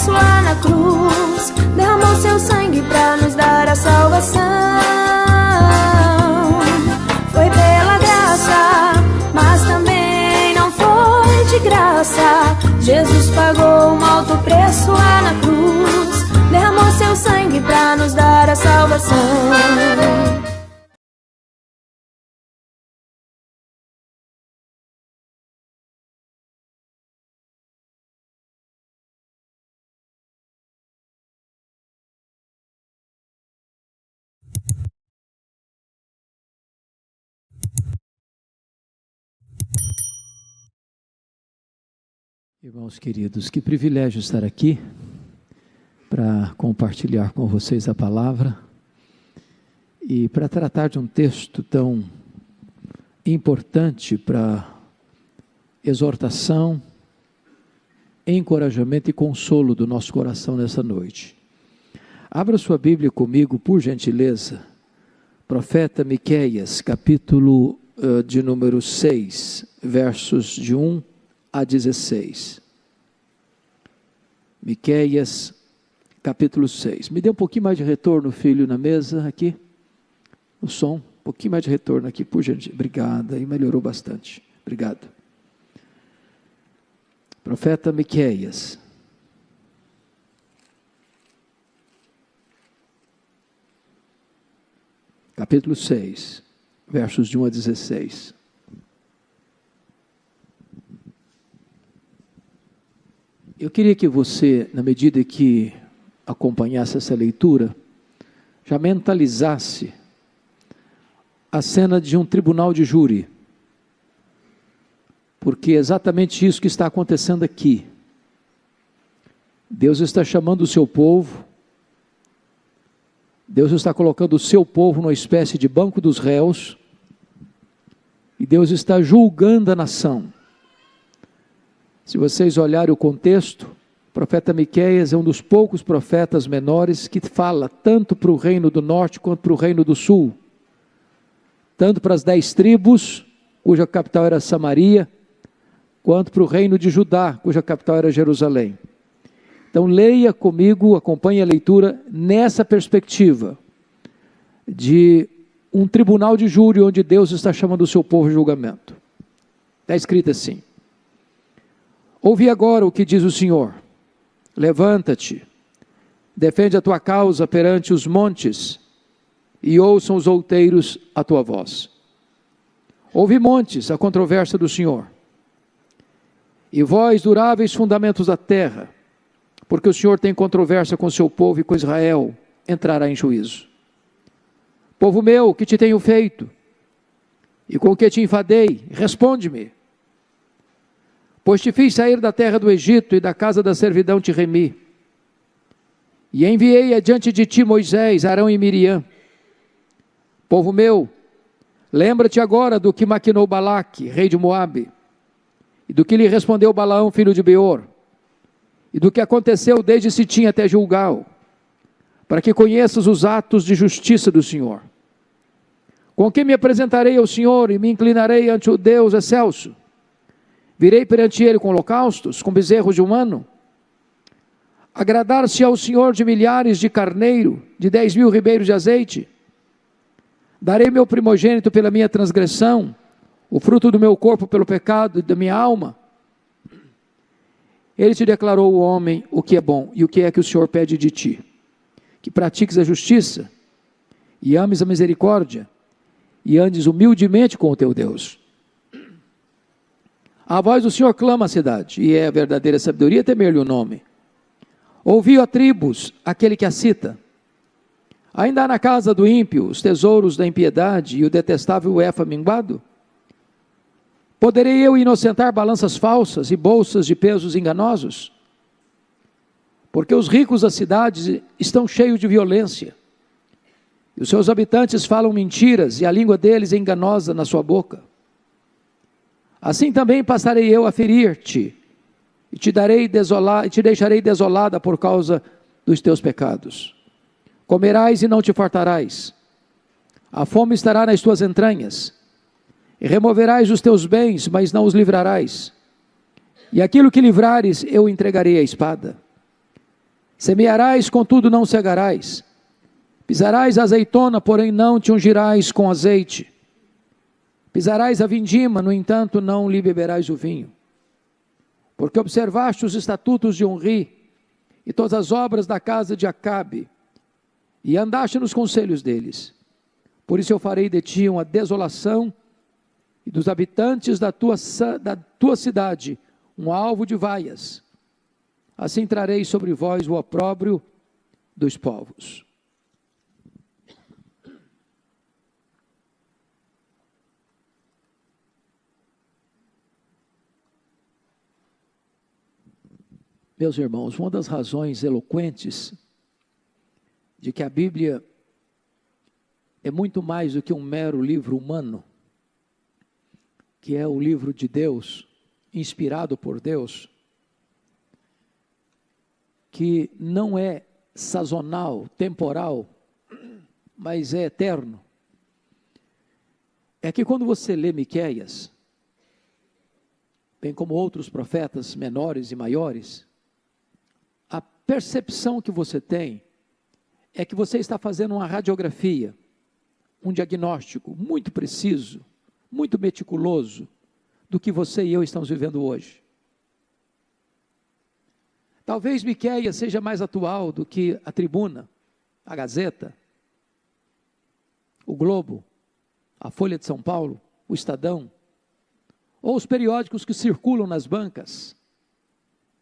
preço lá na cruz, derramou seu sangue pra nos dar a salvação. Foi pela graça, mas também não foi de graça. Jesus pagou um alto preço lá na cruz, derramou seu sangue pra nos dar a salvação. Irmãos queridos, que privilégio estar aqui para compartilhar com vocês a palavra e para tratar de um texto tão importante para exortação, encorajamento e consolo do nosso coração nessa noite. Abra sua Bíblia comigo, por gentileza, profeta Miqueias, capítulo de número 6, versos de 1 a 16. Miqueias, capítulo 6. Me dê um pouquinho mais de retorno, filho, na mesa aqui. O som, um pouquinho mais de retorno aqui, por gentileza. Obrigado, aí melhorou bastante. Obrigado. Profeta Miqueias. Capítulo 6, versos de 1 a 16. Eu queria que você, na medida que acompanhasse essa leitura, já mentalizasse a cena de um tribunal de júri, porque é exatamente isso que está acontecendo aqui. Deus está chamando o seu povo, Deus está colocando o seu povo numa espécie de banco dos réus, e Deus está julgando a nação. Se vocês olharem o contexto, o profeta Miqueias é um dos poucos profetas menores que fala tanto para o reino do norte quanto para o reino do sul, tanto para as 10 tribos, cuja capital era Samaria, quanto para o reino de Judá, cuja capital era Jerusalém. Então leia comigo, acompanhe a leitura nessa perspectiva de um tribunal de júri onde Deus está chamando o seu povo a julgamento. Está escrito assim: ouvi agora o que diz o Senhor, levanta-te, defende a tua causa perante os montes, e ouçam os outeiros a tua voz. Ouvi, montes, a controvérsia do Senhor, e vós, duráveis fundamentos da terra, porque o Senhor tem controvérsia com o seu povo e com Israel, entrará em juízo. Povo meu, que te tenho feito, e com que te enfadei, responde-me. Pois te fiz sair da terra do Egito e da casa da servidão te remi. E enviei adiante de ti Moisés, Arão e Miriam. Povo meu, lembra-te agora do que maquinou Balaque, rei de Moabe, e do que lhe respondeu Balaão, filho de Beor, e do que aconteceu desde Sitim até Gilgal, para que conheças os atos de justiça do Senhor. Com que me apresentarei ao Senhor e me inclinarei ante o Deus excelso? Virei perante ele com holocaustos, com bezerros de um ano? Agradar-se ao Senhor de milhares de carneiro, de 10.000 ribeiros de azeite? Darei meu primogênito pela minha transgressão, o fruto do meu corpo pelo pecado da minha alma? Ele te declarou, o homem, o que é bom, e o que é que o Senhor pede de ti? Que pratiques a justiça, e ames a misericórdia, e andes humildemente com o teu Deus. A voz do Senhor clama a cidade, e é a verdadeira sabedoria temer-lhe o nome. Ouviu a tribos aquele que a cita. Ainda há na casa do ímpio os tesouros da impiedade e o detestável efa minguado? Poderei eu inocentar balanças falsas e bolsas de pesos enganosos? Porque os ricos da cidade estão cheios de violência, e os seus habitantes falam mentiras, e a língua deles é enganosa na sua boca. Assim também passarei eu a ferir-te, e te deixarei desolada por causa dos teus pecados. Comerás e não te fartarás, a fome estará nas tuas entranhas, e removerás os teus bens, mas não os livrarás, e aquilo que livrares eu entregarei à espada. Semearás, contudo não cegarás. Pisarás a azeitona, porém não te ungirás com azeite. Pisarás a vindima, no entanto não lhe beberás o vinho. Porque observaste os estatutos de Omri e todas as obras da casa de Acabe, e andaste nos conselhos deles. Por isso eu farei de ti uma desolação, e dos habitantes da tua cidade um alvo de vaias. Assim trarei sobre vós o opróbrio dos povos. Meus irmãos, uma das razões eloquentes de que a Bíblia é muito mais do que um mero livro humano, que é o livro de Deus, inspirado por Deus, que não é sazonal, temporal, mas é eterno, é que quando você lê Miqueias, bem como outros profetas menores e maiores, a percepção que você tem é que você está fazendo uma radiografia, um diagnóstico muito preciso, muito meticuloso do que você e eu estamos vivendo hoje. Talvez Miqueias seja mais atual do que a Tribuna, a Gazeta, o Globo, a Folha de São Paulo, o Estadão, ou os periódicos que circulam nas bancas,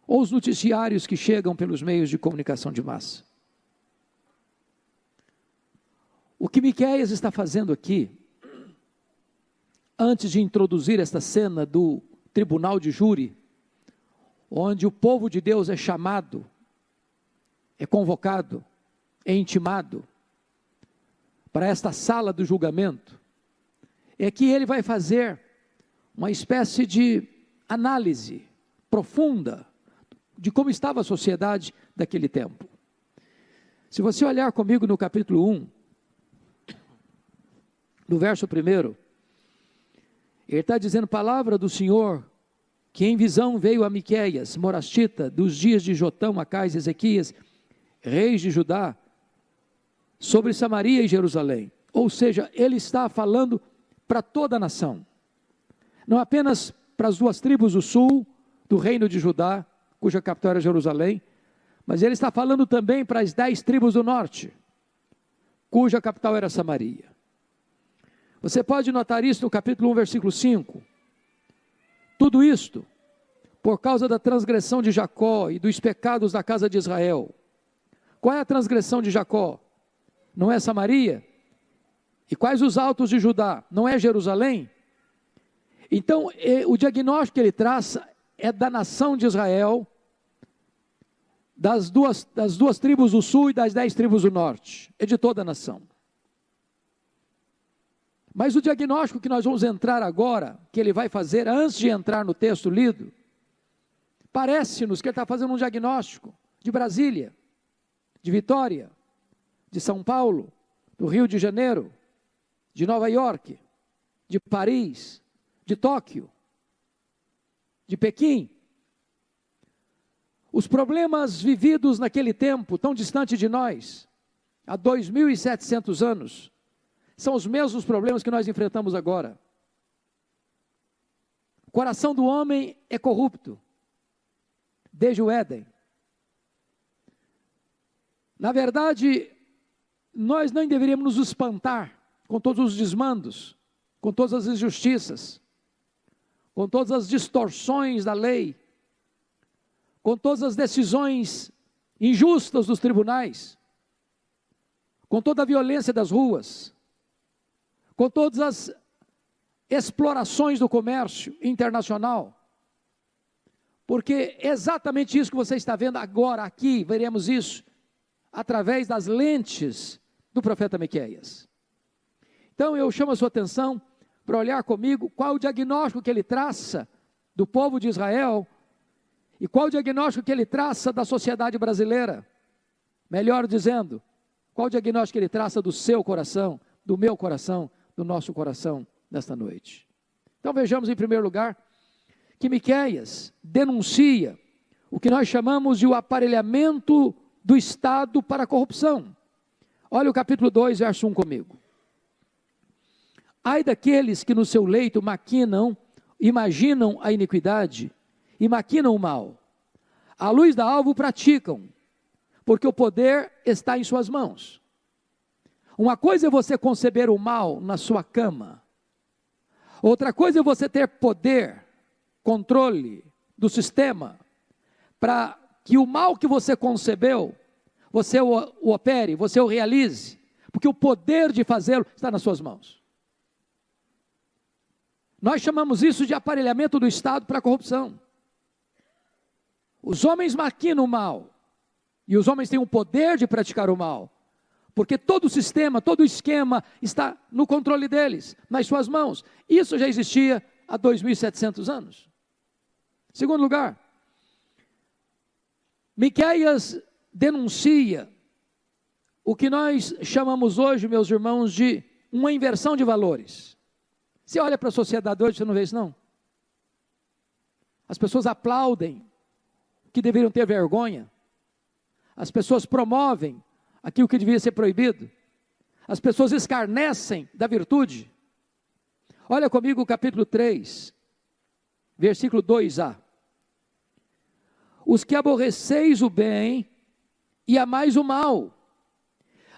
ou os noticiários que chegam pelos meios de comunicação de massa. O que Miqueias está fazendo aqui, antes de introduzir esta cena do tribunal de júri, onde o povo de Deus é chamado, é convocado, é intimado para esta sala do julgamento, é que ele vai fazer uma espécie de análise profunda de como estava a sociedade daquele tempo. Se você olhar comigo no capítulo 1, no verso 1, ele está dizendo: palavra do Senhor, que em visão veio a Miqueias, morastita, dos dias de Jotão, Acais e Ezequias, reis de Judá, sobre Samaria e Jerusalém. Ou seja, ele está falando para toda a nação, não apenas para as 2 tribos do sul, do reino de Judá, cuja capital era Jerusalém, mas ele está falando também para as 10 tribos do norte, cuja capital era Samaria. Você pode notar isso no capítulo 1, versículo 5. Tudo isto por causa da transgressão de Jacó e dos pecados da casa de Israel. Qual é a transgressão de Jacó? Não é Samaria? E quais os altos de Judá? Não é Jerusalém? Então, o diagnóstico que ele traça é da nação de Israel, das duas tribos do sul e das 10 tribos do norte, é de toda a nação. Mas o diagnóstico que nós vamos entrar agora, que ele vai fazer antes de entrar no texto lido, parece-nos que ele está fazendo um diagnóstico de Brasília, de Vitória, de São Paulo, do Rio de Janeiro, de Nova York, de Paris, de Tóquio, de Pequim. Os problemas vividos naquele tempo, tão distante de nós, há 2.700 anos, são os mesmos problemas que nós enfrentamos agora. O coração do homem é corrupto, desde o Éden. Na verdade, nós não deveríamos nos espantar com todos os desmandos, com todas as injustiças, com todas as distorções da lei, com todas as decisões injustas dos tribunais, com toda a violência das ruas, com todas as explorações do comércio internacional, porque é exatamente isso que você está vendo agora, aqui, veremos isso, através das lentes do profeta Miqueias. Então eu chamo a sua atenção para olhar comigo qual o diagnóstico que ele traça do povo de Israel, e qual o diagnóstico que ele traça da sociedade brasileira, melhor dizendo, qual o diagnóstico que ele traça do seu coração, do meu coração, do nosso coração nesta noite. Então vejamos em primeiro lugar que Miqueias denuncia o que nós chamamos de o aparelhamento do Estado para a corrupção. Olha o capítulo 2, verso 1 comigo. Ai daqueles que no seu leito imaginam a iniquidade e maquinam o mal. À luz da alva o praticam, porque o poder está em suas mãos. Uma coisa é você conceber o mal na sua cama. Outra coisa é você ter poder, controle do sistema, para que o mal que você concebeu, você o opere, você o realize, porque o poder de fazê-lo está nas suas mãos. Nós chamamos isso de aparelhamento do Estado para a corrupção. Os homens maquinam o mal, e os homens têm o poder de praticar o mal, porque todo o sistema, todo o esquema está no controle deles, nas suas mãos. Isso já existia há 2.700 anos. Segundo lugar, Miqueias denuncia o que nós chamamos hoje, meus irmãos, de uma inversão de valores. Você olha para a sociedade hoje, você não vê isso não? As pessoas aplaudem o que deveriam ter vergonha. As pessoas promovem aquilo que devia ser proibido. As pessoas escarnecem da virtude. Olha comigo o capítulo 3, versículo 2a. Os que aborreceis o bem e amais o mal.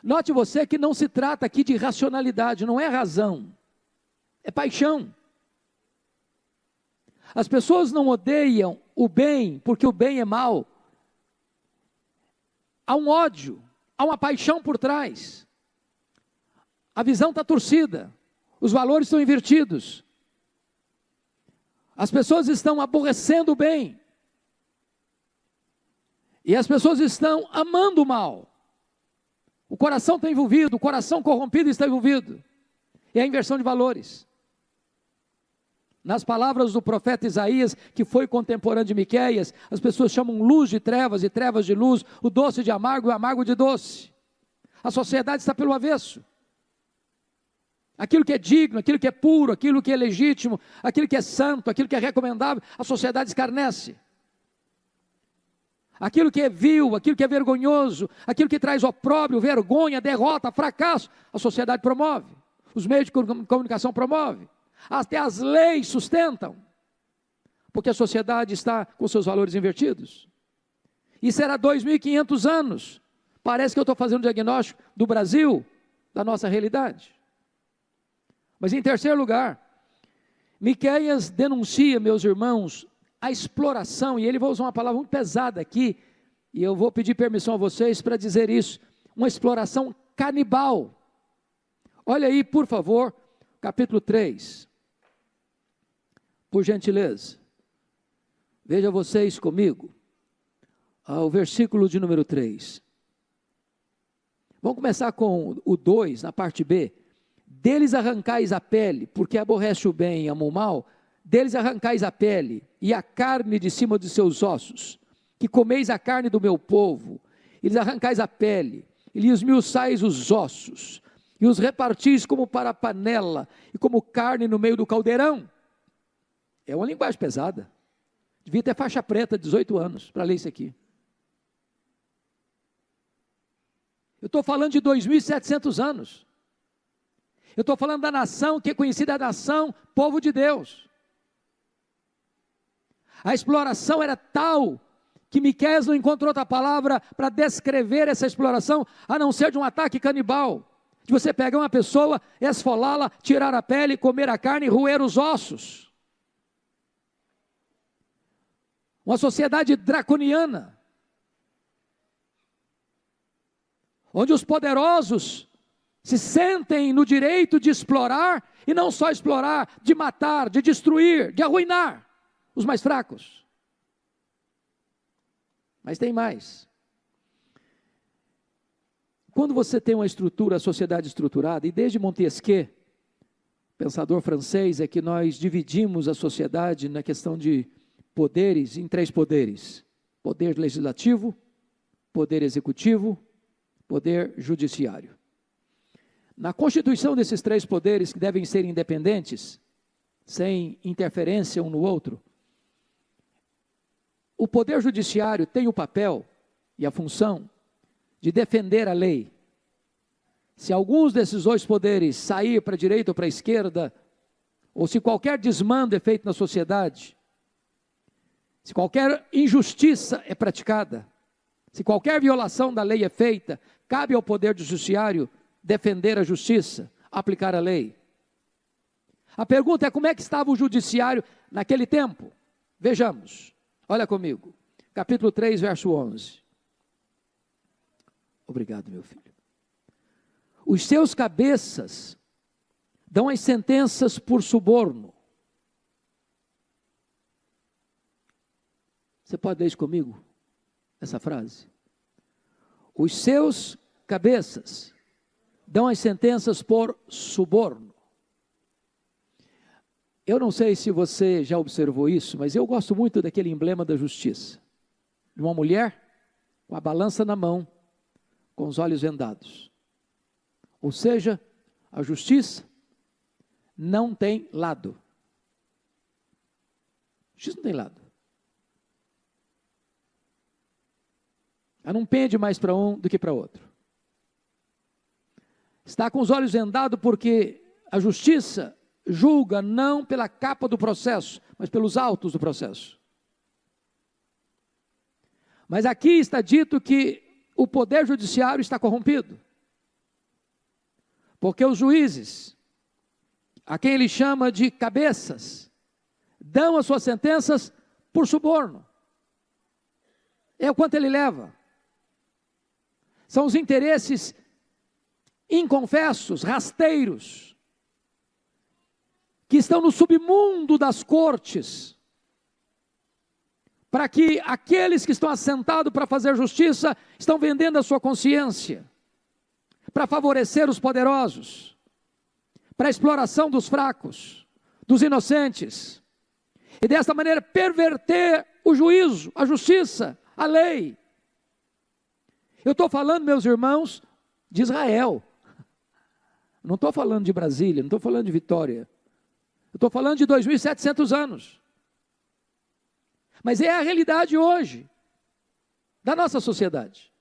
Note você que não se trata aqui de racionalidade, não é razão, é paixão. As pessoas não odeiam o bem porque o bem é mal. Há um ódio, há uma paixão por trás. A visão está torcida, os valores estão invertidos. As pessoas estão aborrecendo o bem. E as pessoas estão amando o mal. O coração está envolvido, o coração corrompido está envolvido. É a inversão de valores. Nas palavras do profeta Isaías, que foi contemporâneo de Miqueias, as pessoas chamam luz de trevas e trevas de luz, o doce de amargo e o amargo de doce. A sociedade está pelo avesso. Aquilo que é digno, aquilo que é puro, aquilo que é legítimo, aquilo que é santo, aquilo que é recomendável, a sociedade escarnece. Aquilo que é vil, aquilo que é vergonhoso, aquilo que traz opróbrio, vergonha, derrota, fracasso, a sociedade promove. Os meios de comunicação promovem. Até as leis sustentam. Porque a sociedade está com seus valores invertidos. Isso era 2.500 anos. Parece que eu estou fazendo um diagnóstico do Brasil, da nossa realidade. Mas em terceiro lugar, Miqueias denuncia, meus irmãos, a exploração, e ele vai usar uma palavra muito pesada aqui, e eu vou pedir permissão a vocês para dizer isso, uma exploração canibal. Olha aí, por favor, capítulo 3, por gentileza, veja vocês comigo, o versículo de número 3, vamos começar com o 2, na parte B, deles arrancais a pele, porque aborrece o bem e ama o mal, deles arrancais a pele e a carne de cima de seus ossos, que comeis a carne do meu povo, e lhes arrancais a pele, e lhes esmiuçais os ossos, e os repartis como para a panela, e como carne no meio do caldeirão. É uma linguagem pesada, devia ter faixa preta, 18 anos, para ler isso aqui. Eu estou falando de 2.700 anos, eu estou falando da nação que é conhecida a nação, povo de Deus. A exploração era tal que Miqueias não encontrou outra palavra para descrever essa exploração, a não ser de um ataque canibal, de você pegar uma pessoa, esfolá-la, tirar a pele, comer a carne e roer os ossos. Uma sociedade draconiana, onde os poderosos se sentem no direito de explorar, e não só explorar, de matar, de destruir, de arruinar os mais fracos. Mas tem mais. Quando você tem uma estrutura, a sociedade estruturada, e desde Montesquieu, pensador francês, é que nós dividimos a sociedade na questão de poderes em 3 poderes: poder legislativo, poder executivo, poder judiciário. Na constituição desses 3 poderes, que devem ser independentes, sem interferência um no outro, o poder judiciário tem o papel e a função de defender a lei. Se alguns desses dois poderes sair para a direita ou para a esquerda, ou se qualquer desmando é feito na sociedade, se qualquer injustiça é praticada, se qualquer violação da lei é feita, cabe ao poder judiciário defender a justiça, aplicar a lei. A pergunta é: como é que estava o judiciário naquele tempo? Vejamos, olha comigo, capítulo 3, verso 11. Obrigado, meu filho. Os seus cabeças dão as sentenças por suborno. Você pode ler isso comigo? Essa frase. Os seus cabeças dão as sentenças por suborno. Eu não sei se você já observou isso, mas eu gosto muito daquele emblema da justiça. De uma mulher com a balança na mão, com os olhos vendados. Ou seja, a justiça não tem lado. A justiça não tem lado. Ela não pende mais para um do que para outro. Está com os olhos vendados porque a justiça julga não pela capa do processo, mas pelos autos do processo. Mas aqui está dito que o poder judiciário está corrompido. Porque os juízes, a quem ele chama de cabeças, dão as suas sentenças por suborno. É o quanto ele leva. São os interesses inconfessos, rasteiros, que estão no submundo das cortes, para que aqueles que estão assentados para fazer justiça, estão vendendo a sua consciência, para favorecer os poderosos, para a exploração dos fracos, dos inocentes, e desta maneira perverter o juízo, a justiça, a lei. Eu estou falando, meus irmãos, de Israel. Não estou falando de Brasília, não estou falando de Vitória. Eu estou falando de 2.700 anos. Mas é a realidade hoje, da nossa sociedade.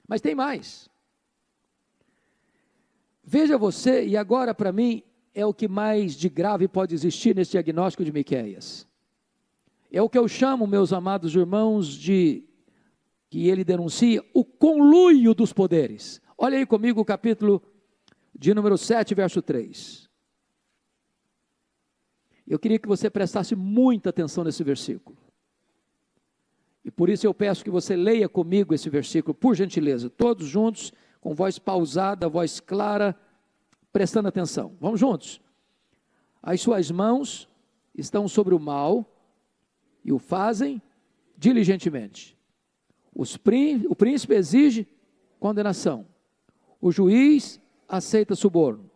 Mas tem mais. Veja você, e agora para mim, é o que mais de grave pode existir nesse diagnóstico de Miqueias. É o que eu chamo, meus amados irmãos, de, que ele denuncia, o conluio dos poderes. Olha aí comigo o capítulo de número 7, verso 3. Eu queria que você prestasse muita atenção nesse versículo. E por isso eu peço que você leia comigo esse versículo, por gentileza, todos juntos, com voz pausada, voz clara, prestando atenção. Vamos juntos. As suas mãos estão sobre o mal e o fazem diligentemente. O príncipe exige condenação. O juiz aceita suborno.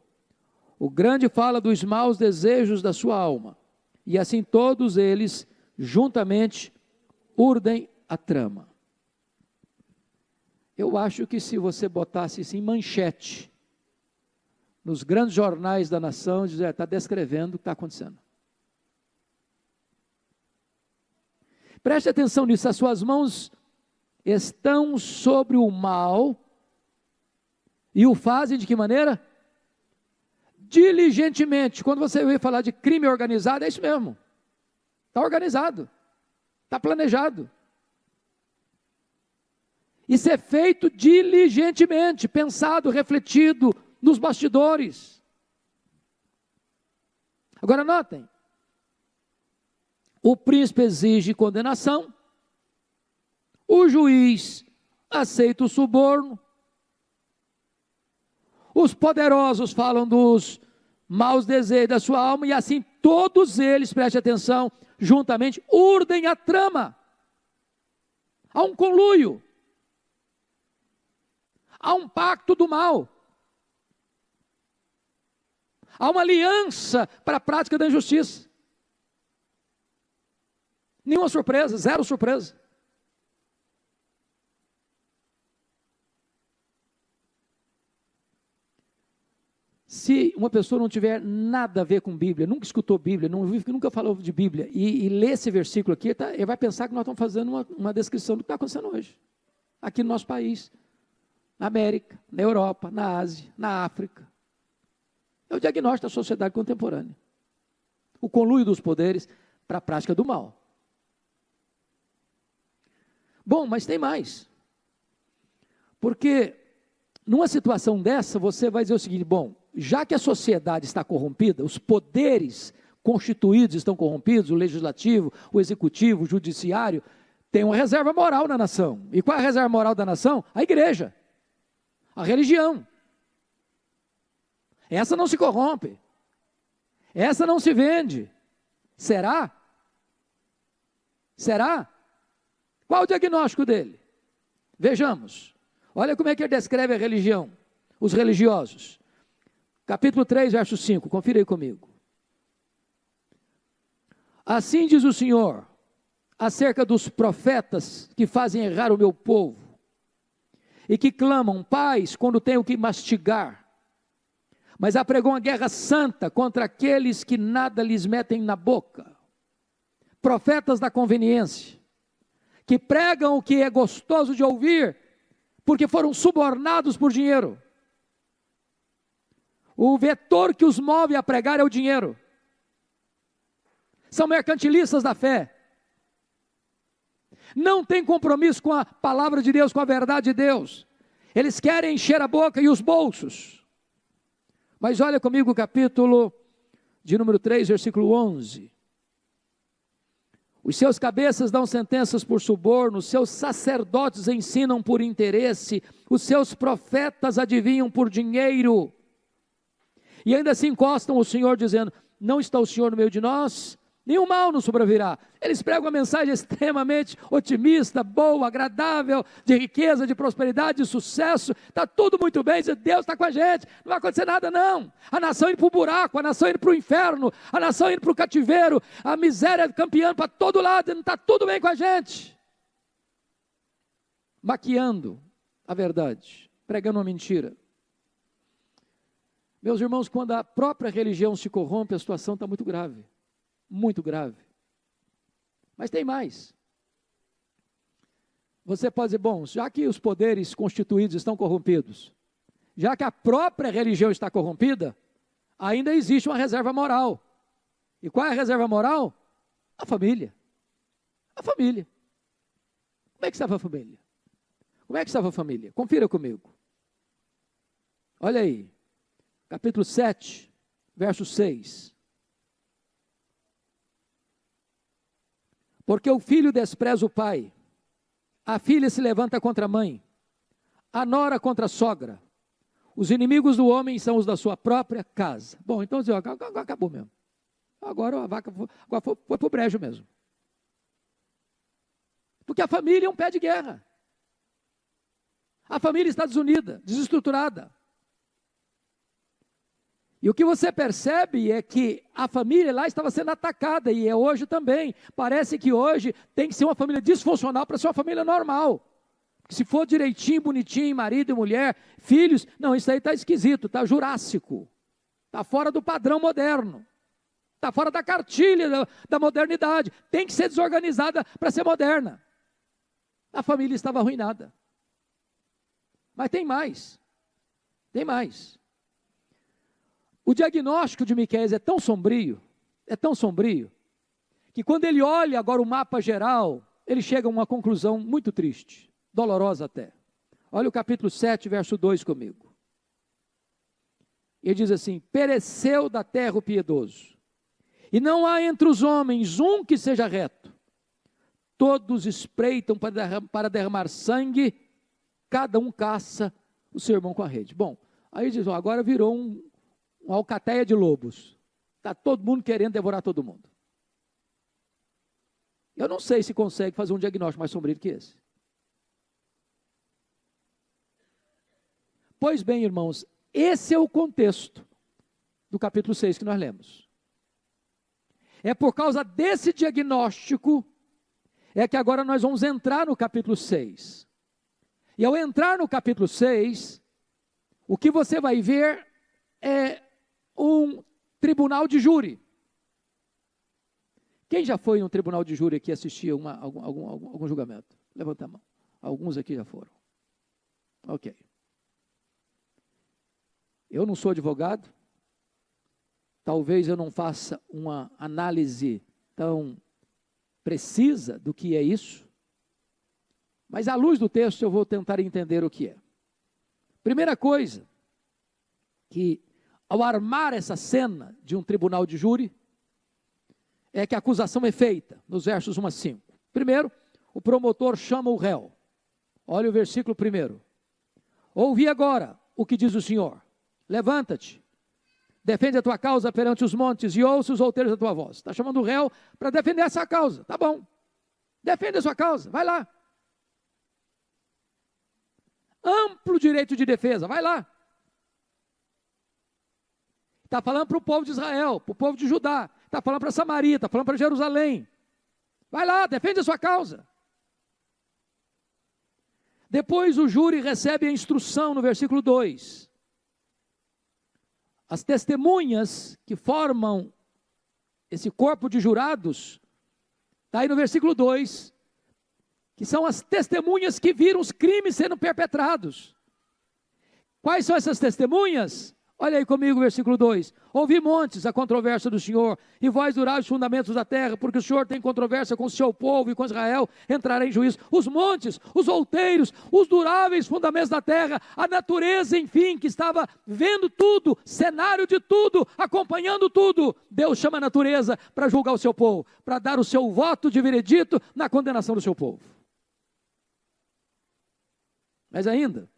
O grande fala dos maus desejos da sua alma. E assim todos eles, juntamente, urdem a trama. Eu acho que se você botasse isso em manchete, nos grandes jornais da nação, dizer, está descrevendo o que está acontecendo. Preste atenção nisso, as suas mãos estão sobre o mal e o fazem de que maneira? Diligentemente. Quando você ouvir falar de crime organizado, é isso mesmo. Está organizado, está planejado. Isso é feito diligentemente, pensado, refletido nos bastidores. Agora notem, o príncipe exige condenação, o juiz aceita o suborno, os poderosos falam dos maus desejos da sua alma, e assim todos eles, preste atenção, juntamente urdem a trama. Há um conluio, há um pacto do mal, há uma aliança para a prática da injustiça. Nenhuma surpresa, zero surpresa. Se uma pessoa não tiver nada a ver com Bíblia, nunca escutou Bíblia, nunca falou de Bíblia, e lê esse versículo aqui, ele vai pensar que nós estamos fazendo uma descrição do que está acontecendo hoje. aqui no nosso país, na América, na Europa, na Ásia, na África. É o diagnóstico da sociedade contemporânea. O conluio dos poderes para a prática do mal. Bom, mas tem mais. Porque numa situação dessa, você vai dizer o seguinte: bom, já que a sociedade está corrompida, os poderes constituídos estão corrompidos, o legislativo, o executivo, o judiciário, tem uma reserva moral na nação. E qual é a reserva moral da nação? A igreja, a religião. Essa não se corrompe, essa não se vende. Será? Será? Qual o diagnóstico dele? Vejamos. Olha como é que ele descreve a religião, os religiosos. Capítulo 3, verso 5, confira aí comigo. Assim diz o Senhor, acerca dos profetas que fazem errar o meu povo, e que clamam paz quando tenho que mastigar, mas apregam uma guerra santa contra aqueles que nada lhes metem na boca. Profetas da conveniência, que pregam o que é gostoso de ouvir, porque foram subornados por dinheiro. O vetor que os move a pregar é o dinheiro. São mercantilistas da fé. Não tem compromisso com a palavra de Deus, com a verdade de Deus. Eles querem encher a boca e os bolsos. Mas olha comigo o capítulo de número 3, versículo 11. Os seus cabeças dão sentenças por suborno, os seus sacerdotes ensinam por interesse, os seus profetas adivinham por dinheiro. E ainda se encostam o Senhor dizendo, não está o Senhor no meio de nós? Nenhum mal nos sobrevirá. Eles pregam uma mensagem extremamente otimista, boa, agradável, de riqueza, de prosperidade, de sucesso. Está tudo muito bem, Deus está com a gente, não vai acontecer nada não. A nação indo para o buraco, a nação indo para o inferno, a nação indo para o cativeiro, a miséria campeando para todo lado, não está tudo bem com a gente. Maquiando a verdade, pregando uma mentira. Meus irmãos, quando a própria religião se corrompe, a situação está muito grave. Muito grave. Mas tem mais. Você pode dizer, bom, já que os poderes constituídos estão corrompidos, já que a própria religião está corrompida, ainda existe uma reserva moral. E qual é a reserva moral? A família. A família. Como é que estava a família? Como é que estava a família? Confira comigo. Olha aí. Capítulo 7, verso 6. Porque o filho despreza o pai, a filha se levanta contra a mãe, a nora contra a sogra. Os inimigos do homem são os da sua própria casa. Bom, então agora acabou mesmo. Agora a vaca foi para o brejo mesmo. Porque a família é um pé de guerra. A família está desunida, desestruturada. E o que você percebe é que a família lá estava sendo atacada, e é hoje também. Parece que hoje tem que ser uma família disfuncional para ser uma família normal. Porque se for direitinho, bonitinho, marido e mulher, filhos, não, isso aí está esquisito, está jurássico. Está fora do padrão moderno. Está fora da cartilha da modernidade. Tem que ser desorganizada para ser moderna. A família estava arruinada. Mas tem mais. Tem mais. O diagnóstico de Miqueias é tão sombrio, que quando ele olha agora o mapa geral, ele chega a uma conclusão muito triste, dolorosa até. Olha o capítulo 7, verso 2 comigo. Ele diz assim, pereceu da terra o piedoso, e não há entre os homens um que seja reto. Todos espreitam para derramar sangue, cada um caça o seu irmão com a rede. Bom, aí diz, agora virou uma alcateia de lobos. Está todo mundo querendo devorar todo mundo. Eu não sei se consegue fazer um diagnóstico mais sombrio que esse. Pois bem, irmãos, esse é o contexto do capítulo 6 que nós lemos. É por causa desse diagnóstico é que agora nós vamos entrar no capítulo 6. E ao entrar no capítulo 6, o que você vai ver é um tribunal de júri. Quem já foi em um tribunal de júri aqui assistir algum julgamento? Levanta a mão. Alguns aqui já foram. Ok. Eu não sou advogado. Talvez eu não faça uma análise tão precisa do que é isso. Mas à luz do texto eu vou tentar entender o que é. Primeira coisa, que ao armar essa cena de um tribunal de júri, é que a acusação é feita, nos versos 1 a 5. Primeiro, o promotor chama o réu. Olha o versículo 1. Ouvi agora o que diz o Senhor. Levanta-te, defende a tua causa perante os montes e ouça os outeiros da tua voz. Está chamando o réu para defender essa causa. Tá bom, defende a sua causa, vai lá. Amplo direito de defesa, vai lá. Está falando para o povo de Israel, para o povo de Judá, está falando para Samaria, está falando para Jerusalém. Vai lá, defende a sua causa. Depois o júri recebe a instrução no versículo 2. As testemunhas que formam esse corpo de jurados, está aí no versículo 2, que são as testemunhas que viram os crimes sendo perpetrados. Quais são essas testemunhas? Olha aí comigo o versículo 2. Ouvi montes a controvérsia do Senhor, e vós durai os fundamentos da terra, porque o Senhor tem controvérsia com o seu povo e com Israel, entrará em juízo. Os montes, os outeiros, os duráveis fundamentos da terra, a natureza, enfim, que estava vendo tudo, cenário de tudo, acompanhando tudo. Deus chama a natureza para julgar o seu povo, para dar o seu voto de veredito na condenação do seu povo. Mas ainda,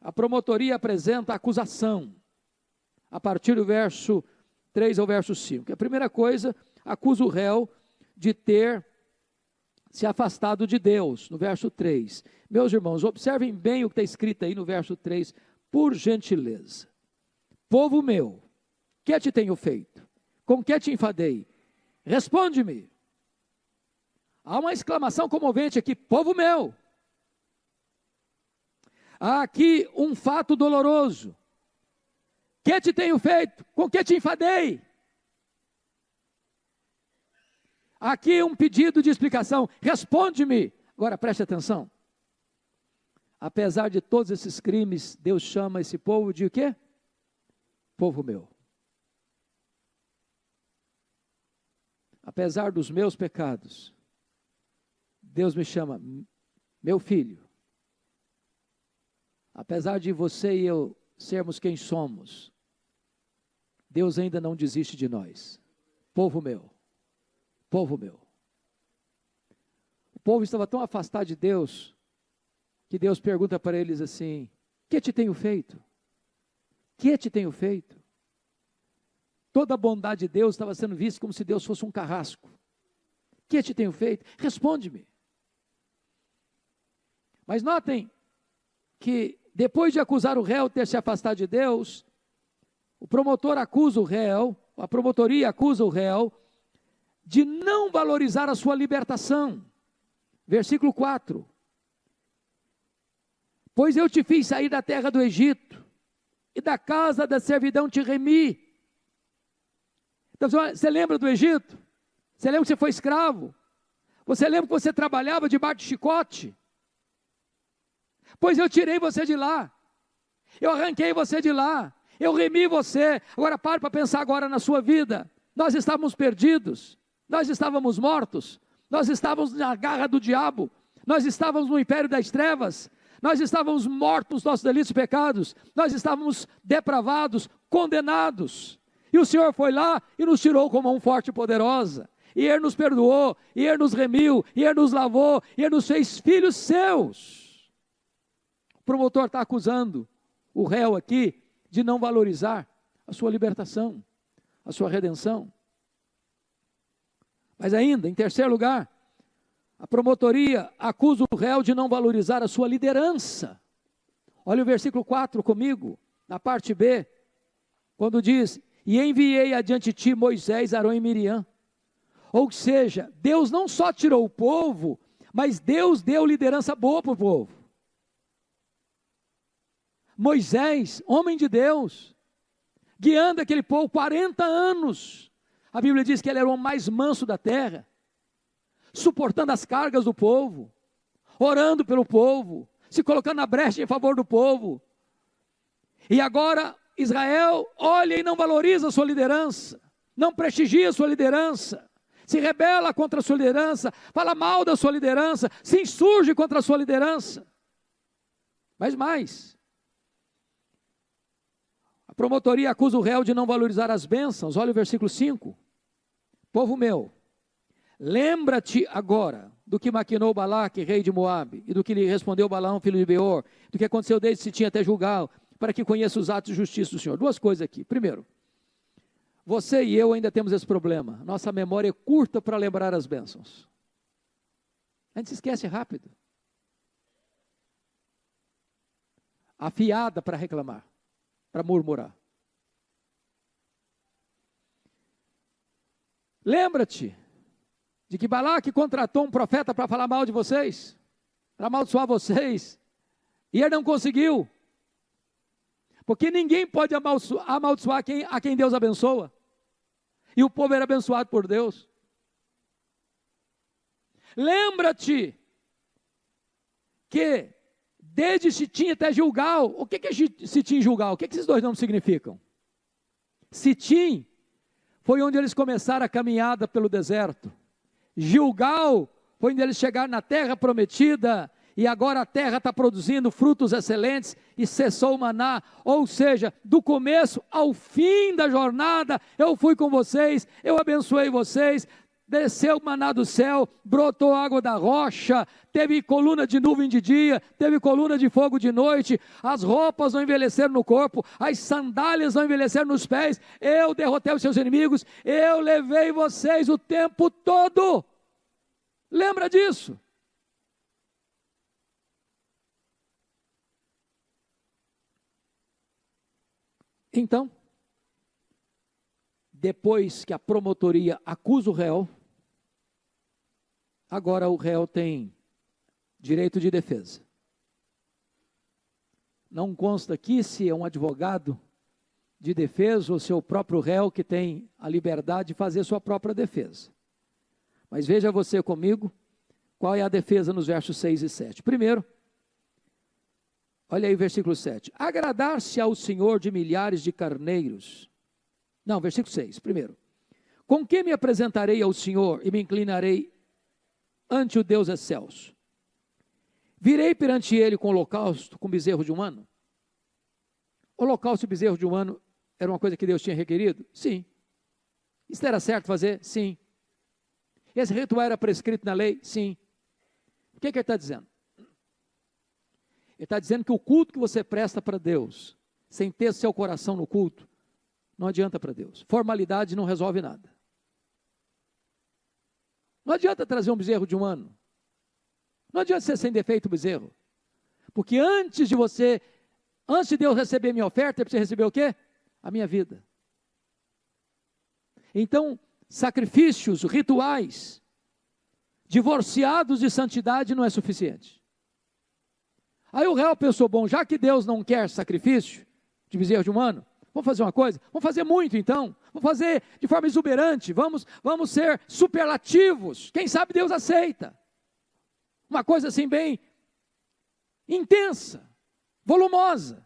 a promotoria apresenta a acusação, a partir do verso 3 ao verso 5. A primeira coisa, acusa o réu de ter se afastado de Deus, no verso 3. Meus irmãos, observem bem o que está escrito aí no verso 3, por gentileza. Povo meu, que te tenho feito? Com que te enfadei? Responde-me. Há uma exclamação comovente aqui, povo meu. Há aqui um fato doloroso. Que te tenho feito? Com que te enfadei? Aqui um pedido de explicação. Responde-me. Agora preste atenção. Apesar de todos esses crimes, Deus chama esse povo de o quê? Povo meu. Apesar dos meus pecados, Deus me chama meu filho. Apesar de você e eu sermos quem somos, Deus ainda não desiste de nós. Povo meu, povo meu. O povo estava tão afastado de Deus, que Deus pergunta para eles assim, que te tenho feito? Que te tenho feito? Toda a bondade de Deus estava sendo vista como se Deus fosse um carrasco. Que te tenho feito? Responde-me. Mas notem que depois de acusar o réu ter se afastado de Deus, o promotor acusa o réu, a promotoria acusa o réu, de não valorizar a sua libertação. Versículo 4. Pois eu te fiz sair da terra do Egito, e da casa da servidão te remi. Então, você lembra do Egito? Você lembra que você foi escravo? Você lembra que você trabalhava debaixo de chicote? Pois eu tirei você de lá, eu arranquei você de lá, eu remi você. Agora pare para pensar agora na sua vida. Nós estávamos perdidos, nós estávamos mortos, nós estávamos na garra do diabo, nós estávamos no império das trevas, nós estávamos mortos nos nossos delitos e pecados, nós estávamos depravados, condenados, e o Senhor foi lá e nos tirou com mão forte e poderosa, e Ele nos perdoou, e Ele nos remiu, e Ele nos lavou, e Ele nos fez filhos seus. O promotor está acusando o réu aqui de não valorizar a sua libertação, a sua redenção. Mas ainda, em terceiro lugar, a promotoria acusa o réu de não valorizar a sua liderança. Olha o versículo 4 comigo, na parte B, quando diz, e enviei adiante de ti Moisés, Arão e Miriam. Ou seja, Deus não só tirou o povo, mas Deus deu liderança boa para o povo. Moisés, homem de Deus, guiando aquele povo 40 anos. A Bíblia diz que ele era o homem mais manso da terra, suportando as cargas do povo. orando pelo povo, se colocando na brecha em favor do povo. E agora Israel olha e não valoriza a sua liderança, não prestigia a sua liderança, se rebela contra a sua liderança, fala mal da sua liderança, se insurge contra a sua liderança. Mas mais, a promotoria acusa o réu de não valorizar as bênçãos. Olha o versículo 5. Povo meu, lembra-te agora do que maquinou Balaque, rei de Moabe, e do que lhe respondeu Balaão, filho de Beor, do que aconteceu desde Sitim até Gilgal, para que conheça os atos de justiça do Senhor. Duas coisas aqui. Primeiro, você e eu ainda temos esse problema. Nossa memória é curta para lembrar as bênçãos. A gente se esquece rápido. Afiada para reclamar, para murmurar. Lembra-te de que Balaque contratou um profeta para falar mal de vocês, para amaldiçoar vocês, e ele não conseguiu. Porque ninguém pode amaldiçoar a quem Deus abençoa. E o povo era abençoado por Deus. Lembra-te que desde Sitim até Gilgal, o que é Sitim e Gilgal? O que esses dois nomes significam? Sitim foi onde eles começaram a caminhada pelo deserto. Gilgal foi onde eles chegaram na terra prometida, e agora a terra está produzindo frutos excelentes, e cessou o maná. Ou seja, do começo ao fim da jornada, eu fui com vocês, eu abençoei vocês, desceu o maná do céu, brotou água da rocha, teve coluna de nuvem de dia, teve coluna de fogo de noite, as roupas não envelheceram no corpo, as sandálias não envelheceram nos pés, eu derrotei os seus inimigos, eu levei vocês o tempo todo. Lembra disso? Então, depois que a promotoria acusa o réu, agora o réu tem direito de defesa. Não consta aqui se é um advogado de defesa ou se é o próprio réu que tem a liberdade de fazer sua própria defesa. Mas veja você comigo, qual é a defesa nos versos 6 e 7. Primeiro, olha aí o versículo 7. Agradar-se ao Senhor de milhares de carneiros. Não, versículo 6, primeiro. Com que me apresentarei ao Senhor e me inclinarei ante o Deus excelso? Virei perante ele com holocausto, com bezerro de um ano? Holocausto e bezerro de um ano era uma coisa que Deus tinha requerido? Sim. Isso era certo fazer? Sim. Esse ritual era prescrito na lei? Sim. O que ele está dizendo? Ele está dizendo que o culto que você presta para Deus, sem ter seu coração no culto, não adianta para Deus. Formalidade não resolve nada. Não adianta trazer um bezerro de um ano. Não adianta ser sem defeito o bezerro. Porque antes de Deus receber minha oferta, ele precisa receber o quê? A minha vida. Então, sacrifícios, rituais, divorciados de santidade não é suficiente. Aí o réu pensou, bom, já que Deus não quer sacrifício de bezerro de um ano, vamos fazer uma coisa? Vamos fazer muito então, vamos fazer de forma exuberante, vamos ser superlativos, quem sabe Deus aceita. Uma coisa assim bem intensa, volumosa.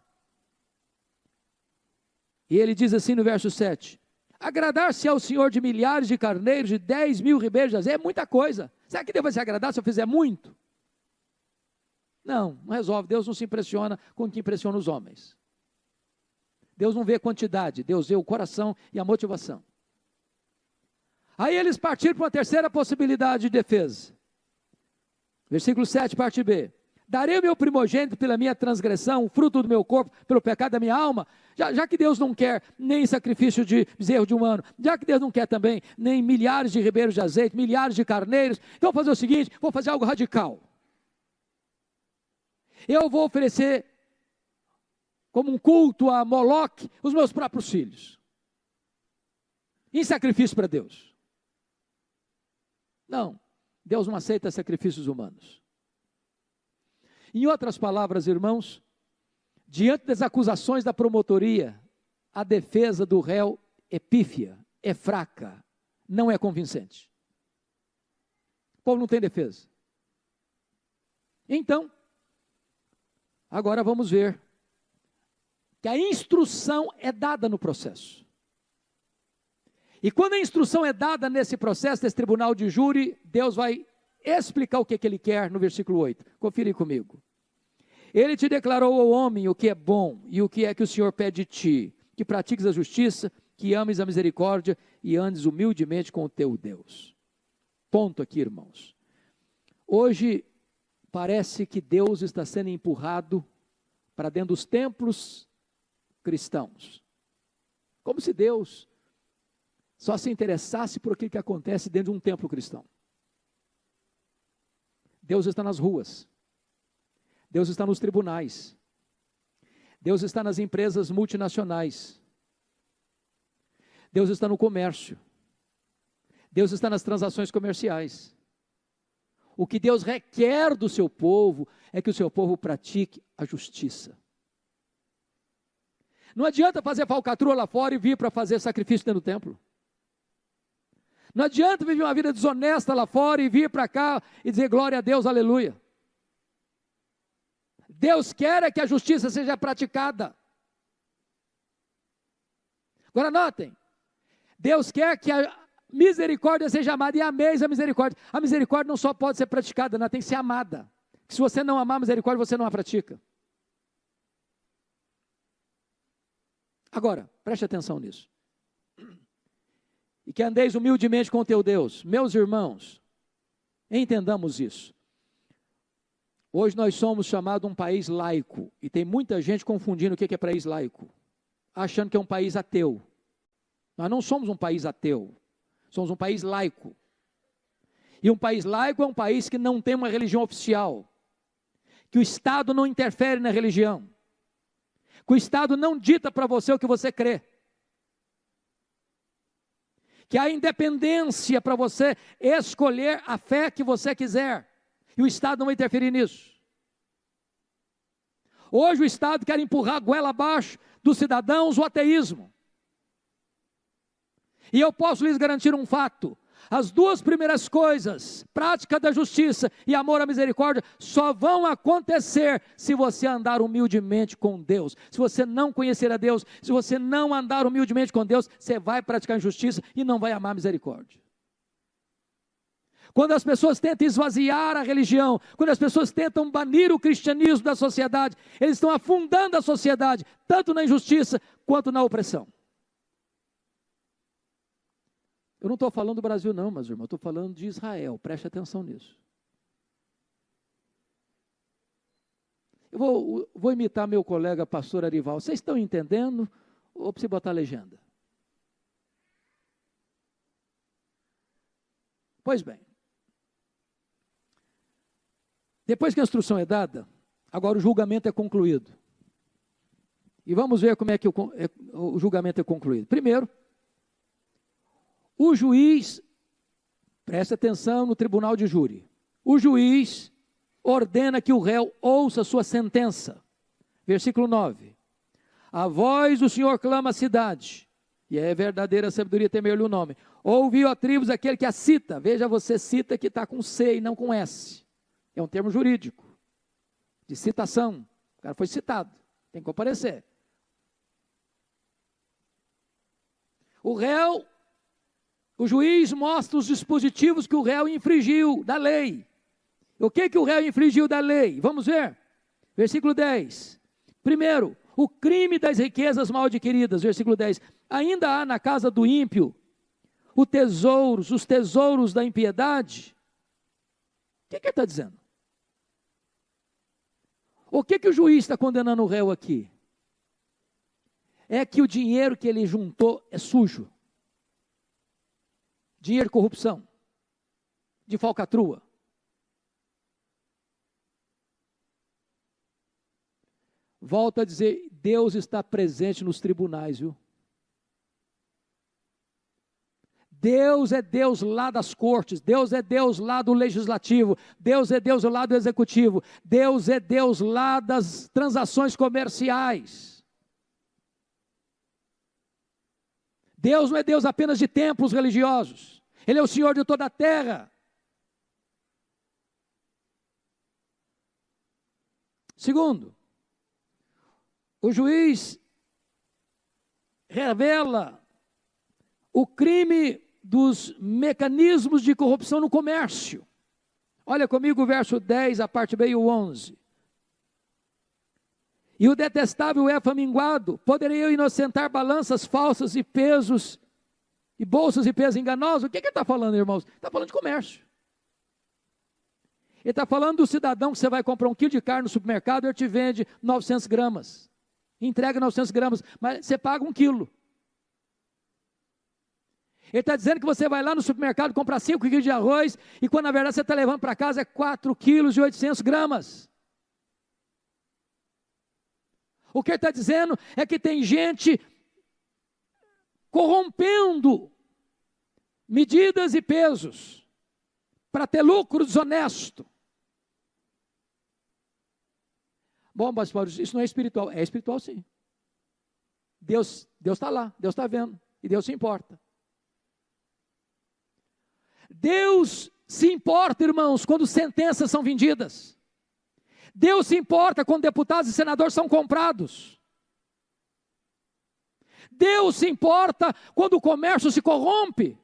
E ele diz assim no verso 7, agradar-se ao Senhor de milhares de carneiros, de 10.000 ribeiros de azeite, é muita coisa. Será que Deus vai se agradar se eu fizer muito? Não resolve. Deus não se impressiona com o que impressiona os homens. Deus não vê quantidade, Deus vê o coração e a motivação. Aí eles partiram para uma terceira possibilidade de defesa. Versículo 7, parte B. Darei o meu primogênito pela minha transgressão, o fruto do meu corpo, pelo pecado da minha alma. Já que Deus não quer nem sacrifício de bezerro de um ano, já que Deus não quer também nem milhares de ribeiros de azeite, milhares de carneiros, então vou fazer o seguinte, vou fazer algo radical. Eu vou oferecer como um culto a Moloque os meus próprios filhos, em sacrifício para Deus. Não, Deus não aceita sacrifícios humanos. Em outras palavras, irmãos, diante das acusações da promotoria, a defesa do réu é pífia, é fraca, não é convincente. O povo não tem defesa. Então, agora vamos ver que a instrução é dada no processo. E quando a instrução é dada nesse processo, nesse tribunal de júri, Deus vai explicar o que Ele quer no versículo 8. Confira aí comigo. Ele te declarou ao homem o que é bom e o que é que o Senhor pede de ti, que pratiques a justiça, que ames a misericórdia e andes humildemente com o teu Deus. Ponto aqui, irmãos. Hoje parece que Deus está sendo empurrado para dentro dos templos cristãos. Como se Deus só se interessasse por aquilo que acontece dentro de um templo cristão. Deus está nas ruas. Deus está nos tribunais. Deus está nas empresas multinacionais. Deus está no comércio. Deus está nas transações comerciais. O que Deus requer do seu povo é que o seu povo pratique a justiça. Não adianta fazer falcatrua lá fora e vir para fazer sacrifício dentro do templo. Não adianta viver uma vida desonesta lá fora e vir para cá e dizer glória a Deus, aleluia. Deus quer é que a justiça seja praticada. Agora notem, Deus quer que a misericórdia seja amada e ameis a misericórdia. A misericórdia não só pode ser praticada, ela tem que ser amada. Se você não amar a misericórdia, você não a pratica. Agora, preste atenção nisso. E que andeis humildemente com o teu Deus. Meus irmãos, entendamos isso. Hoje nós somos chamados um país laico, e tem muita gente confundindo o que é país laico, achando que é um país ateu. Nós não somos um país ateu, somos um país laico. E um país laico é um país que não tem uma religião oficial, que o Estado não interfere na religião, que o Estado não dita para você o que você crê, que há independência para você escolher a fé que você quiser, e o Estado não vai interferir nisso. Hoje o Estado quer empurrar a goela abaixo dos cidadãos o ateísmo. E eu posso lhes garantir um fato: as duas primeiras coisas, prática da justiça e amor à misericórdia, só vão acontecer se você andar humildemente com Deus. Se você não conhecer a Deus, se você não andar humildemente com Deus, você vai praticar injustiça e não vai amar a misericórdia. Quando as pessoas tentam esvaziar a religião, quando as pessoas tentam banir o cristianismo da sociedade, eles estão afundando a sociedade, tanto na injustiça quanto na opressão. Eu não estou falando do Brasil não, mas irmão, eu estou falando de Israel, preste atenção nisso. Eu vou imitar meu colega pastor Arival. Vocês estão entendendo ou preciso botar a legenda? Pois bem. Depois que a instrução é dada, agora o julgamento é concluído. E vamos ver como é que o julgamento é concluído. Primeiro, o juiz, presta atenção no tribunal de júri, o juiz ordena que o réu ouça sua sentença. Versículo 9. A voz do Senhor clama a cidade, e é verdadeira sabedoria temer-lhe o nome. Ouviu a tribos aquele que a cita. Veja, você cita que está com C e não com S. É um termo jurídico, de citação. O cara foi citado, tem que comparecer. O juiz mostra os dispositivos que o réu infringiu da lei. O que o réu infringiu da lei? Vamos ver. Versículo 10. Primeiro, o crime das riquezas mal adquiridas. Versículo 10. Ainda há na casa do ímpio os tesouros da impiedade. O que ele está dizendo? O que o juiz está condenando o réu aqui? É que o dinheiro que ele juntou é sujo. Dinheiro de corrupção, de falcatrua. Volto a dizer, Deus está presente nos tribunais, viu? Deus é Deus lá das cortes, Deus é Deus lá do legislativo, Deus é Deus lá do executivo, Deus é Deus lá das transações comerciais. Deus não é Deus apenas de templos religiosos, Ele é o Senhor de toda a terra. Segundo, o juiz revela o crime dos mecanismos de corrupção no comércio. Olha comigo o verso 10, a parte B e o 11. E o detestável é faminguado, poderei eu inocentar balanças falsas e pesos, e bolsas e pesos enganosos? O que ele está falando, irmãos? Está falando de comércio. Ele está falando do cidadão que você vai comprar 1 quilo de carne no supermercado, ele te vende 900 gramas. Entrega 900 gramas, mas você paga 1 quilo. Ele está dizendo que você vai lá no supermercado comprar 5 quilos de arroz, e quando na verdade você está levando para casa é 4 quilos e 800 gramas. O que ele está dizendo é que tem gente corrompendo medidas e pesos para ter lucro desonesto. Bom, mas Paulo, isso não é espiritual. É espiritual sim. Deus está lá, Deus está vendo, e Deus se importa. Deus se importa, irmãos, quando sentenças são vendidas. Deus se importa quando deputados e senadores são comprados. Deus se importa quando o comércio se corrompe.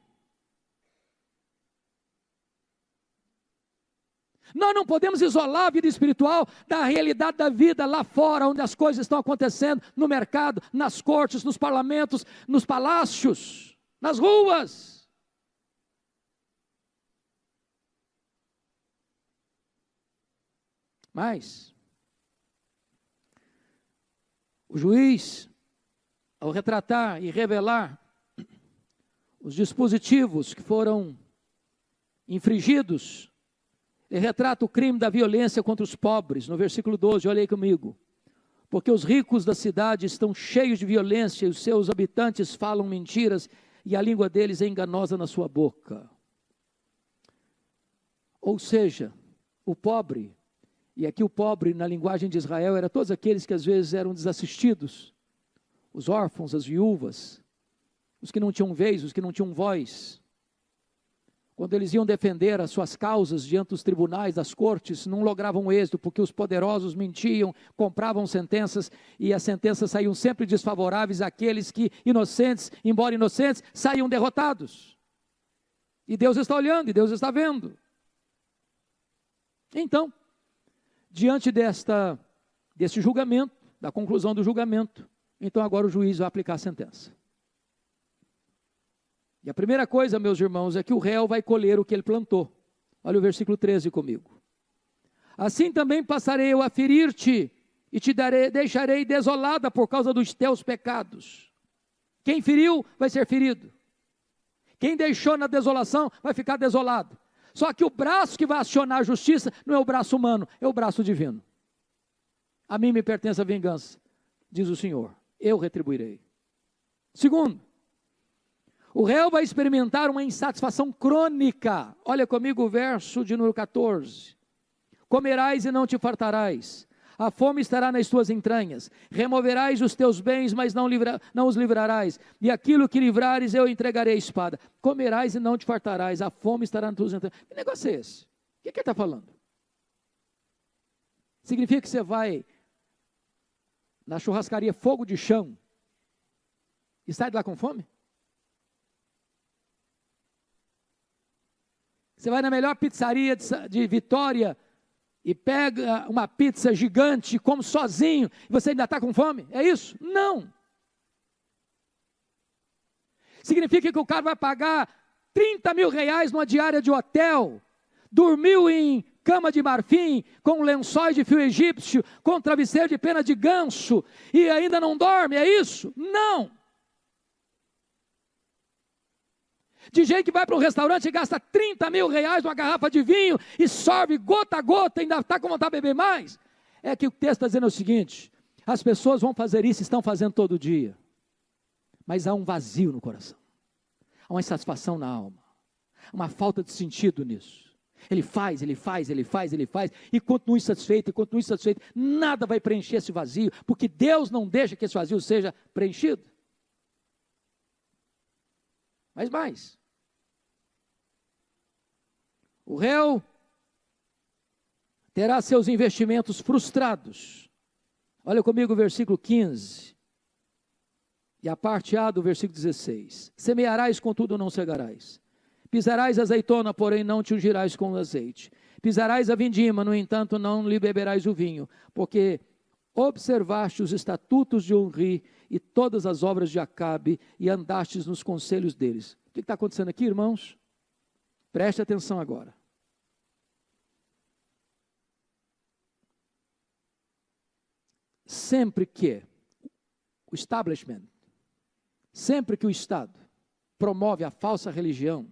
Nós não podemos isolar a vida espiritual da realidade da vida lá fora, onde as coisas estão acontecendo, no mercado, nas cortes, nos parlamentos, nos palácios, nas ruas. Mas o juiz, ao retratar e revelar os dispositivos que foram infringidos, ele retrata o crime da violência contra os pobres, no versículo 12, olha aí comigo. Porque os ricos da cidade estão cheios de violência, e os seus habitantes falam mentiras, e a língua deles é enganosa na sua boca. Ou seja, o pobre, e aqui o pobre na linguagem de Israel era todos aqueles que às vezes eram desassistidos, os órfãos, as viúvas, os que não tinham vez, os que não tinham voz. Quando eles iam defender as suas causas diante dos tribunais, das cortes, não logravam êxito, porque os poderosos mentiam, compravam sentenças, e as sentenças saíam sempre desfavoráveis àqueles que, inocentes, embora inocentes, saíam derrotados. E Deus está olhando, e Deus está vendo. Então, diante deste julgamento, da conclusão do julgamento, então agora o juiz vai aplicar a sentença. E a primeira coisa, meus irmãos, é que o réu vai colher o que ele plantou. Olha o versículo 13 comigo. Assim também passarei eu a ferir-te, e te deixarei desolada por causa dos teus pecados. Quem feriu vai ser ferido. Quem deixou na desolação vai ficar desolado. Só que o braço que vai acionar a justiça não é o braço humano, é o braço divino. A mim me pertence a vingança, diz o Senhor. Eu retribuirei. Segundo, o réu vai experimentar uma insatisfação crônica. Olha comigo o verso de número 14. Comerás e não te fartarás. A fome estará nas tuas entranhas. Removerás os teus bens, mas não os livrarás. E aquilo que livrares eu entregarei à espada. Comerás e não te fartarás. A fome estará nas tuas entranhas. Que negócio é esse? O que ele está falando? Significa que você vai na churrascaria Fogo de Chão e sai de lá com fome? Você vai na melhor pizzaria de Vitória e pega uma pizza gigante, come sozinho, e você ainda está com fome? É isso? Não. Significa que o cara vai pagar 30 mil reais numa diária de hotel, dormiu em cama de marfim, com lençóis de fio egípcio, com travesseiro de pena de ganso, e ainda não dorme, é isso? Não. De gente que vai para um restaurante e gasta 30 mil reais numa garrafa de vinho e sorve gota a gota e ainda está com vontade de beber mais. É que o texto está dizendo o seguinte: as pessoas vão fazer isso, estão fazendo todo dia, mas há um vazio no coração, há uma insatisfação na alma, uma falta de sentido nisso. Ele faz, e continua insatisfeito, nada vai preencher esse vazio, porque Deus não deixa que esse vazio seja preenchido. Mas mais, o réu terá seus investimentos frustrados. Olha comigo o versículo 15. E a parte A do versículo 16. Semearás, contudo não cegarás. Pisarás a azeitona, porém não te ungirás com azeite. Pisarás a vindima, no entanto não lhe beberás o vinho, porque observaste os estatutos de Onri e todas as obras de Acabe e andastes nos conselhos deles. O que está acontecendo aqui, irmãos? Preste atenção agora. Sempre que o establishment, sempre que o Estado promove a falsa religião,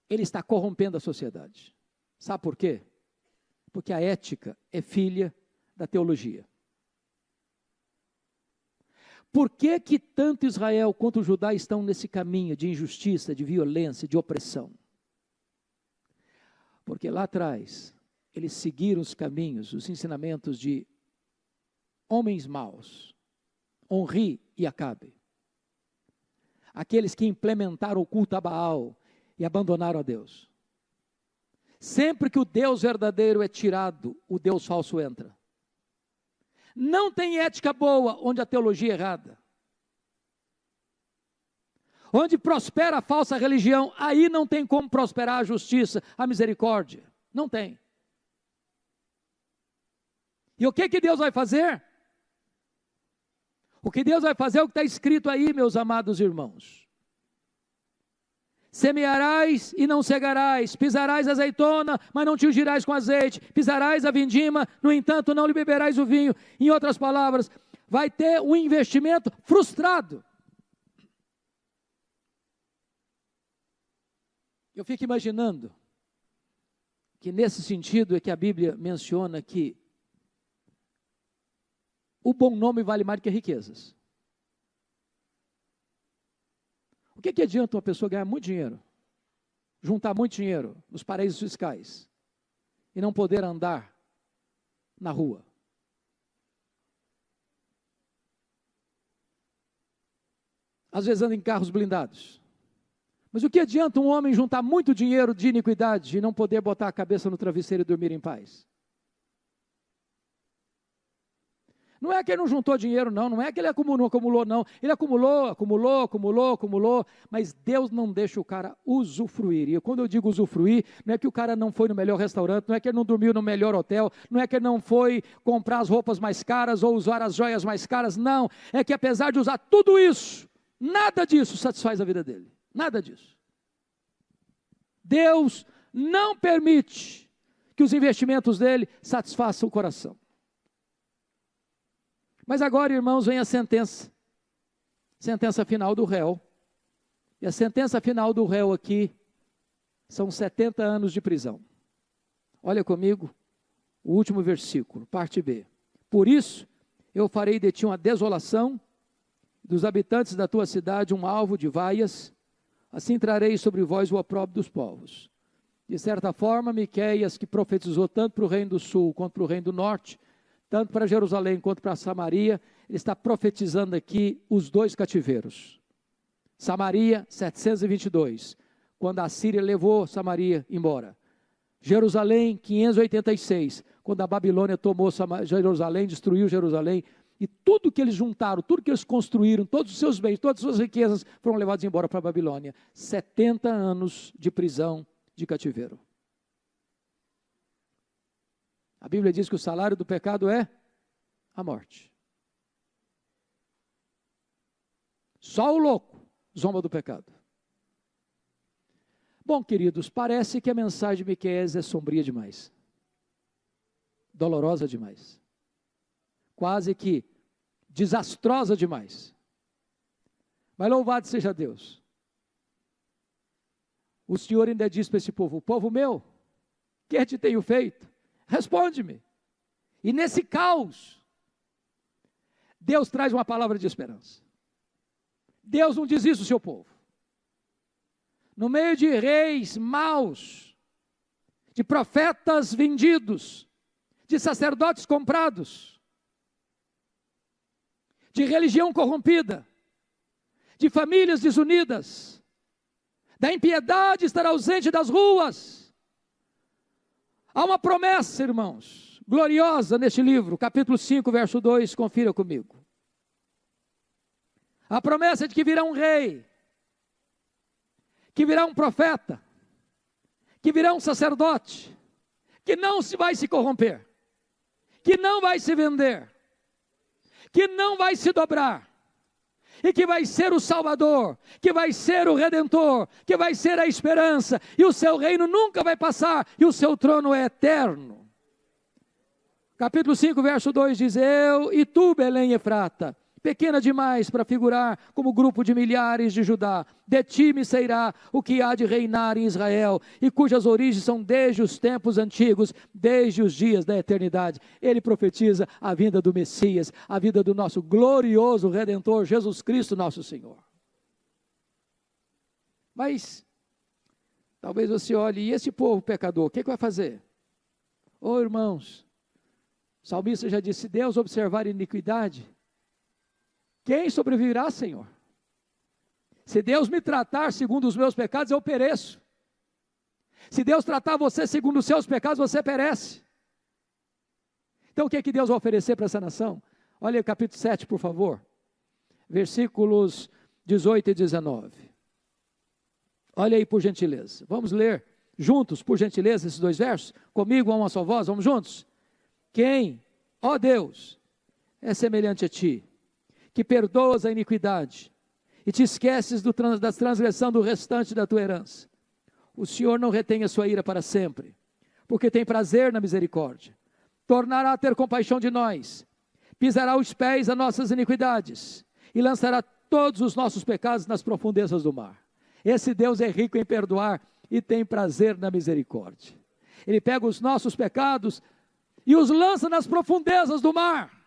ele está corrompendo a sociedade. Sabe por quê? Porque a ética é filha da teologia. Por que que tanto Israel quanto o Judá estão nesse caminho de injustiça, de violência, de opressão? Porque lá atrás, eles seguiram os caminhos, os ensinamentos de homens maus, Onri e Acabe. Aqueles que implementaram o culto a Baal e abandonaram a Deus. Sempre que o Deus verdadeiro é tirado, o Deus falso entra. Não tem ética boa onde a teologia é errada. Onde prospera a falsa religião, aí não tem como prosperar a justiça, a misericórdia. Não tem. E o que Deus vai fazer? O que Deus vai fazer é o que está escrito aí, meus amados irmãos. Semearás e não cegarás, pisarás a azeitona, mas não te ungirás com azeite, pisarás a vindima, no entanto não lhe beberás o vinho. Em outras palavras, vai ter um investimento frustrado. Eu fico imaginando que nesse sentido é que a Bíblia menciona que o bom nome vale mais do que riquezas. O que adianta uma pessoa ganhar muito dinheiro, juntar muito dinheiro nos paraísos fiscais e não poder andar na rua? Às vezes anda em carros blindados. Mas o que adianta um homem juntar muito dinheiro de iniquidade e não poder botar a cabeça no travesseiro e dormir em paz? Não é que ele não juntou dinheiro, não é que ele acumulou, não. Ele acumulou, mas Deus não deixa o cara usufruir. E quando eu digo usufruir, não é que o cara não foi no melhor restaurante, não é que ele não dormiu no melhor hotel, não é que ele não foi comprar as roupas mais caras ou usar as joias mais caras, não. É que apesar de usar tudo isso, nada disso satisfaz a vida dele. Nada disso. Deus não permite que os investimentos dele satisfaçam o coração. Mas agora, irmãos, vem a sentença final do réu. E a sentença final do réu aqui são 70 anos de prisão. Olha comigo o último versículo, parte B. Por isso, eu farei de ti uma desolação, dos habitantes da tua cidade um alvo de vaias, assim trarei sobre vós o opróbrio dos povos. De certa forma, Miqueias, que profetizou tanto para o reino do sul quanto para o reino do norte, tanto para Jerusalém quanto para Samaria, ele está profetizando aqui os dois cativeiros. Samaria, 722, quando a Síria levou Samaria embora. Jerusalém, 586, quando a Babilônia tomou Jerusalém, destruiu Jerusalém, e tudo que eles juntaram, tudo que eles construíram, todos os seus bens, todas as suas riquezas, foram levados embora para a Babilônia. 70 anos de prisão, de cativeiro. A Bíblia diz que o salário do pecado é a morte. Só o louco zomba do pecado. Bom, queridos, parece que a mensagem de Miqueias é sombria demais. Dolorosa demais. Quase que desastrosa demais. Mas louvado seja Deus. O Senhor ainda diz para esse povo: povo meu, que te tenho feito? Responde-me. E nesse caos, Deus traz uma palavra de esperança. Deus não diz isso ao seu povo. No meio de reis maus, de profetas vendidos, de sacerdotes comprados, de religião corrompida, de famílias desunidas, da impiedade estar ausente das ruas, Há uma promessa, irmãos, gloriosa neste livro, capítulo 5, verso 2, confira comigo. A promessa de que virá um rei, que virá um profeta, que virá um sacerdote, que não vai se corromper, que não vai se vender, que não vai se dobrar, e que vai ser o Salvador, que vai ser o Redentor, que vai ser a esperança, e o seu reino nunca vai passar, e o seu trono é eterno. Capítulo 5, verso 2 diz: eu e tu, Belém Efrata, pequena demais para figurar como grupo de milhares de Judá, de ti me sairá o que há de reinar em Israel, e cujas origens são desde os tempos antigos, desde os dias da eternidade. Ele profetiza a vinda do Messias, a vinda do nosso glorioso Redentor, Jesus Cristo nosso Senhor. Mas, talvez você olhe, e esse povo pecador, o que vai fazer? Ô irmãos, o salmista já disse: se Deus observar iniquidade, quem sobreviverá, Senhor? Se Deus me tratar segundo os meus pecados, eu pereço. Se Deus tratar você segundo os seus pecados, você perece. Então o que é que Deus vai oferecer para essa nação? Olha o capítulo 7, por favor. Versículos 18 e 19. Olha aí, por gentileza. Vamos ler juntos, por gentileza, esses dois versos? Comigo, a uma só voz, vamos juntos? Quem, ó Deus, é semelhante a ti, que perdoas a iniquidade, e te esqueces da transgressão do restante da tua herança. O Senhor não retém a sua ira para sempre, porque tem prazer na misericórdia. Tornará a ter compaixão de nós, pisará os pés a nossas iniquidades, e lançará todos os nossos pecados nas profundezas do mar. Esse Deus é rico em perdoar, e tem prazer na misericórdia. Ele pega os nossos pecados, e os lança nas profundezas do mar.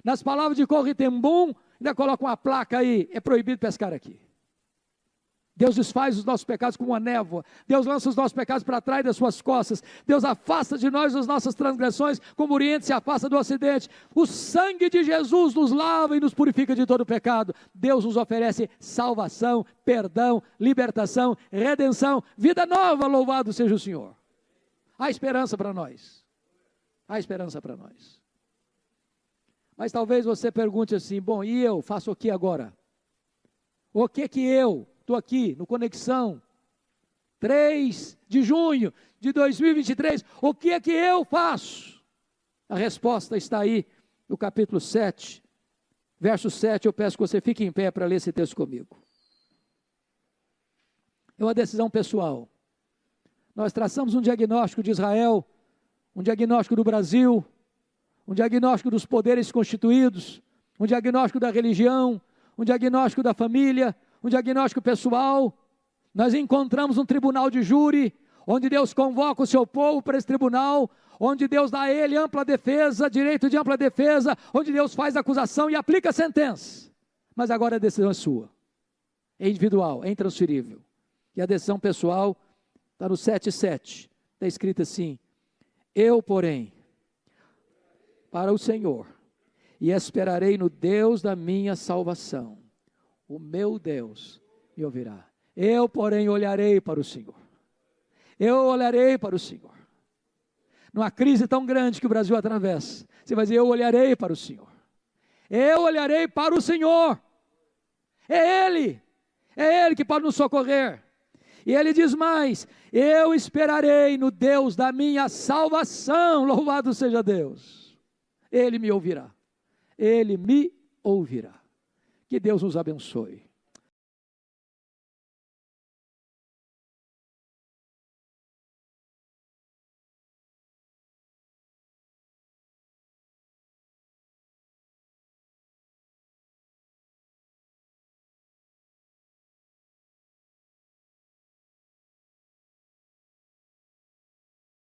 Nas palavras de Corritembum, ainda coloca uma placa aí: é proibido pescar aqui. Deus desfaz os nossos pecados como uma névoa. Deus lança os nossos pecados para trás das suas costas. Deus afasta de nós as nossas transgressões, como o Oriente se afasta do Ocidente. O sangue de Jesus nos lava e nos purifica de todo pecado. Deus nos oferece salvação, perdão, libertação, redenção, vida nova, louvado seja o Senhor. Há esperança para nós. Há esperança para nós. Mas talvez você pergunte assim: bom, e eu faço o que agora? O que eu estou aqui no Conexão 3 de junho de 2023, o que é que eu faço? A resposta está aí no capítulo 7, verso 7. Eu peço que você fique em pé para ler esse texto comigo. É uma decisão pessoal. Nós traçamos um diagnóstico de Israel, um diagnóstico do Brasil, um diagnóstico dos poderes constituídos, um diagnóstico da religião, um diagnóstico da família, um diagnóstico pessoal. Nós encontramos um tribunal de júri, onde Deus convoca o seu povo para esse tribunal, onde Deus dá a ele ampla defesa, direito de ampla defesa, onde Deus faz a acusação e aplica a sentença. Mas agora a decisão é sua, é individual, é intransferível. E a decisão pessoal está no 7:7, está escrito assim: eu, porém, para o Senhor, e esperarei no Deus da minha salvação. O meu Deus me ouvirá. Eu, porém, olharei para o Senhor. Eu olharei para o Senhor. Numa crise tão grande que o Brasil atravessa, você vai dizer: eu olharei para o Senhor. Eu olharei para o Senhor. É Ele que pode nos socorrer. E Ele diz mais: eu esperarei no Deus da minha salvação. Louvado seja Deus. Ele me ouvirá. Ele me ouvirá. Que Deus nos abençoe.